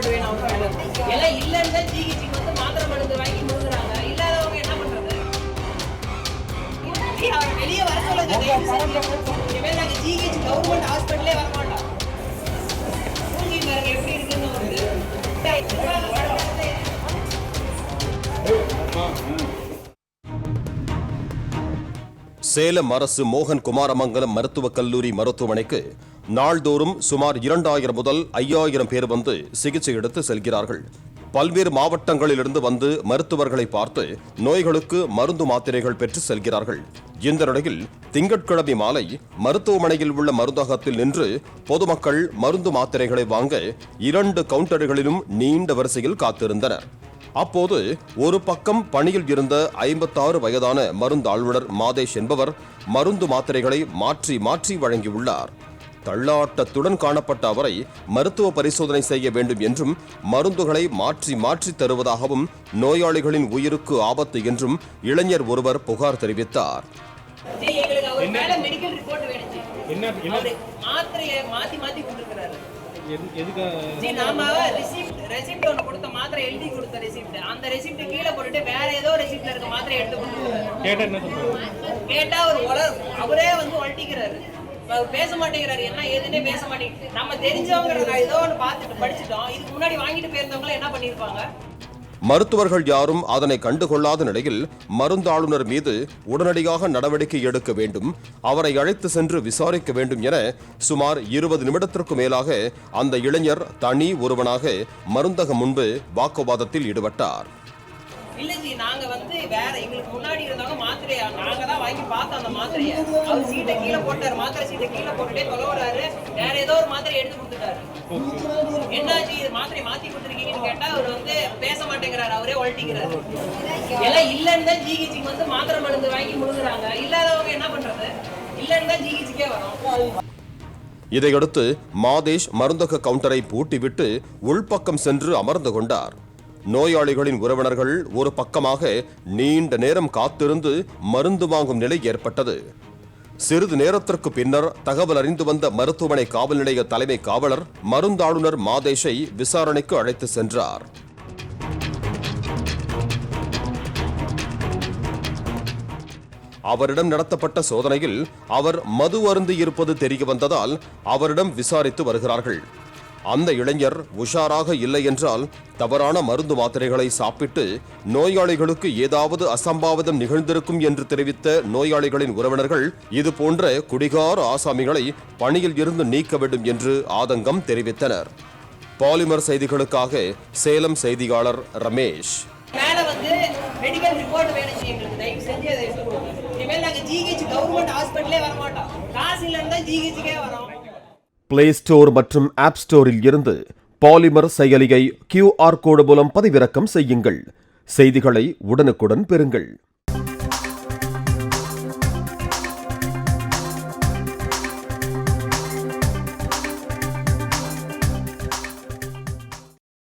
Report வேணும். எல்லாம் இல்லைன்னு ஜிஹெச்சுக்கு வந்து மாத்திரை மருந்து வாங்கி முழுங்குறாங்க. இல்லாதவங்க என்ன பண்றது? அவர் வெளியே வர சொல்லுங்க. இனிமேல் நாங்கள் ஜிஹெச் கவர்மெண்ட் ஹாஸ்பிட்டலே வர மாட்டோம். மூங்கி பாருங்க எப்படி இருக்குன்னு சேலம் அரசு மோகன் குமாரமங்கலம் மருத்துவக் கல்லூரி மருத்துவமனைக்கு நாள்தோறும் சுமார் 2000 முதல் 5000 பேர் வந்து சிகிச்சை எடுத்து செல்கிறார்கள். பல்வேறு மாவட்டங்களிலிருந்து வந்து மருத்துவர்களை பார்த்து நோய்களுக்கு மருந்து மாத்திரைகள் பெற்று செல்கிறார்கள். இந்த நிலையில் திங்கட்கிழமை மாலை மருத்துவமனையில் உள்ள மருந்தகத்தில் நின்று பொதுமக்கள் மருந்து மாத்திரைகளை வாங்க 2 கவுண்டர்களிலும் நீண்ட வரிசையில் காத்திருந்தனர். அப்போது ஒரு பக்கம் பணியில் இருந்த 56 வயதான மருந்து ஆளுநர் மாதேஷ் என்பவர் மருந்து மாத்திரைகளை மாற்றி மாற்றி வழங்கியுள்ளார். தள்ளாட்டத்துடன் காணப்பட்ட அவரை மருத்துவ பரிசோதனை செய்ய வேண்டும் என்றும் மருந்துகளை மாற்றி மாற்றி தருவதாகவும் நோயாளிகளின் உயிருக்கு ஆபத்து என்றும் இளைஞர் ஒருவர் புகார் தெரிவித்தார். பேச மாட்டேங்கிறாரு. என்ன ஏதுன்னே பேச மாட்டேங்குது. நம்ம தெரிஞ்சவங்க ஏதோ ஒன்று பார்த்துட்டு படிச்சுட்டோம். இதுக்கு முன்னாடி வாங்கிட்டு போயிருந்தவங்க என்ன பண்ணிருப்பாங்க? மருத்துவர்கள் யாரும் அதனை கண்டுகொள்ளாத நிலையில் மருந்தாளுநர் மீது உடனடியாக நடவடிக்கை எடுக்க வேண்டும், அவரை அழைத்து சென்று விசாரிக்க வேண்டும் என சுமார் 20 நிமிடத்திற்கு மேலாக அந்த இளைஞர் தனி ஒருவனாக மருந்தகம் முன்பு வாக்குவாதத்தில் ஈடுபட்டார். இல்லஜி, நாங்க வந்து வேற எங்களுக்கு முன்னாடி இருந்தவங்க மாத்திரையா நாங்க தான் வாங்கி பார்த்தோம். அந்த மாத்திரையை அவர் சீட்டை கீழே போட்டாரு. மாத்திரை சீட்டை கீழே போட்டுட்டே தொலைவராரு. வேற ஏதோ ஒரு மாத்திரை எடுத்து கொடுத்துட்டாரு. என்னாச்சு இது மாத்திரை மாத்தி கொடுத்துருக்கீங்கன்னு கேட்டா அவர் வந்து பேச மாட்டேங்கிறாரு. அவரே ஒழட்டிக்கிறாரு. எல்லாம் இல்லைன்னு தான் ஜிஹெச்சுக்கு வந்து மாத்திரை மருந்து வாங்கி முழுங்குறாங்க. இல்லாதவங்க என்ன பண்றது? இல்லைன்னு தான் ஜிஹெச்சுக்கே வரும். இதையடுத்து மாதேஷ் மருந்தக கவுண்டரை பூட்டிவிட்டு உள்பக்கம் சென்று அமர்ந்து கொண்டார். நோயாளிகளின் உறவினர்கள் ஒரு பக்கமாக நீண்ட நேரம் காத்திருந்து மருந்து வாங்கும் நிலை ஏற்பட்டது. சிறிது நேரத்திற்கு பின்னர் தகவல் அறிந்து வந்த மருத்துவமனை காவல் நிலைய தலைமை காவலர் மருந்தாளுநர் மாதேஷை விசாரணைக்கு அழைத்து சென்றார். அவரிடம் நடத்தப்பட்ட சோதனையில் அவர் மது அருந்தி இருப்பது தெரிய வந்ததால் அவரிடம் விசாரித்து வருகிறார்கள். அந்த இளைஞர் உஷாராக இல்லை என்றால் தவறான மருந்து மாத்திரைகளை சாப்பிட்டு நோயாளிகளுக்கு ஏதாவது அசம்பாவிதம் நிகழ்ந்திருக்கும் என்று தெரிவித்த நோயாளிகளின் உறவினர்கள் இதுபோன்ற குடிகார ஆசாமிகளை பணியில் இருந்து நீக்க வேண்டும் என்று ஆதங்கம் தெரிவித்தனர். பாலிமர் செய்திகளுக்காக சேலம் செய்தியாளர் ரமேஷ். பிளே ஸ்டோர் மற்றும் ஆப் ஸ்டோரில் இருந்து பாலிமர் செயலியை QR கோடு மூலம் பதிவிறக்கம் செய்யுங்கள். செய்திகளை உடனுக்குடன் பெறுங்கள்.